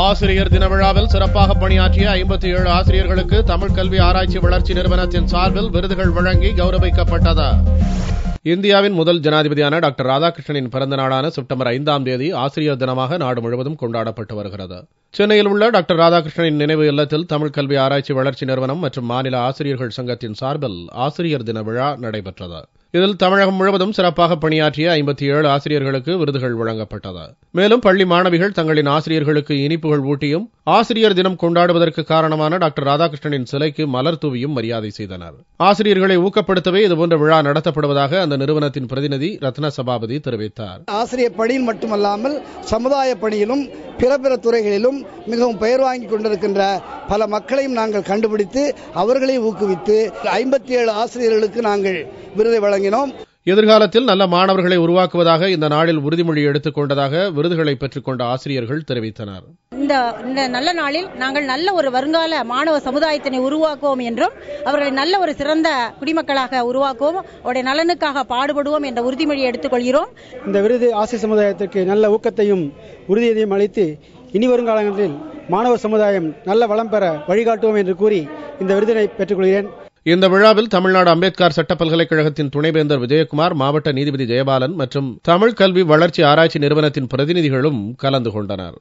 ஆசிரியர் தின விழாவில் சிறப்பாக பணியாற்றிய 57 ஆசிரியர்களுக்கு தமிழ் கல்வி ஆராய்ச்சி வளர்ச்சி நிறுவனத்தின் சார்பில் விருதுகள் வழங்கி கௌரவிக்கப்பட்டது. இந்தியாவின் முதல் ஜனாதிபதியான டாக்டர் ராதாகிருஷ்ணனின் பிறந்த நாளான செப்டம்பர் 5ஆம் தேதி ஆசிரியர் தினமாக நாடு முழுவதும் கொண்டாடப்பட்டு வருகிறது. சென்னையில் உள்ள டாக்டர் ராதாகிருஷ்ணனின் நினைவு இல்லத்தில் தமிழ் கல்வி ஆராய்ச்சி வளர்ச்சி நிறுவனம் மற்றும் மாநில ஆசிரியர்கள் சங்கத்தின் சார்பில் ஆசிரியர் தின விழா நடைபெற்றது. இதில் தமிழகம் முழுவதும் சிறப்பாக பணியாற்றிய 57 ஆசிரியர்களுக்கு விருதுகள் வழங்கப்பட்டது. மேலும் பள்ளி மாணவிகள் தங்களின் ஆசிரியர்களுக்கு இனிப்புகள் ஊட்டியும் ஆசிரியர் தினம் கொண்டாடுவதற்கு காரணமான டாக்டர் ராதாகிருஷ்ணனின் சிலைக்கு மலர் தூவியும் மரியாதை செய்தனர். ஆசிரியர்களை ஊக்கப்படுத்தவே இதுபோன்ற விழா நடத்தப்படுவதாக அந்த நிறுவனத்தின் பிரதிநிதி ரத்ன சபாபதி தெரிவித்தார். ஆசிரியர் பணியில் மட்டுமல்லாமல் சமுதாய பணியிலும் பிற துறைகளிலும் மிகவும் பெயர் வாங்கிக் கொண்டிருக்கின்ற பல மக்களையும் நாங்கள் கண்டுபிடித்து அவர்களை ஊக்குவித்து 57 ஆசிரியர்களுக்கு நாங்கள் விருதை வழங்கினோம். எதிர்காலத்தில் நல்ல மாணவர்களை உருவாக்குவதாக இந்த நாளில் உறுதிமொழி எடுத்துக் கொண்டதாக விருதுகளை பெற்றுக் கொண்ட ஆசிரியர்கள் தெரிவித்தனர். இந்த நல்ல நாளில் நாங்கள் நல்ல ஒரு வருங்கால மாணவ சமுதாயத்தினை உருவாக்குவோம் என்றும் அவர்களை நல்ல ஒரு சிறந்த குடிமக்களாக உருவாக்குவோம், அவருடைய நலனுக்காக பாடுபடுவோம் என்ற உறுதிமொழியை எடுத்துக் கொள்கிறோம். இந்த விருது ஆசிரியர் சமுதாயத்திற்கு நல்ல ஊக்கத்தையும் உறுதியையும் அளித்து இனி வருங்காலங்களில் மாணவ சமுதாயம் நல்ல வளம் பெற வழிகாட்டுவோம் என்று கூறி இந்த விருதினை பெற்றுக் கொள்கிறேன். இந்த விழாவில் தமிழ்நாடு அம்பேத்கர் சட்ட பல்கலைக்கழகத்தின் துணைவேந்தர் விஜயகுமார், மாவட்ட நீதிபதி ஜெயபாலன் மற்றும் தமிழ் கல்வி வளர்ச்சி ஆராய்ச்சி நிறுவனத்தின் பிரதிநிதிகளும் கலந்து கொண்டனர்.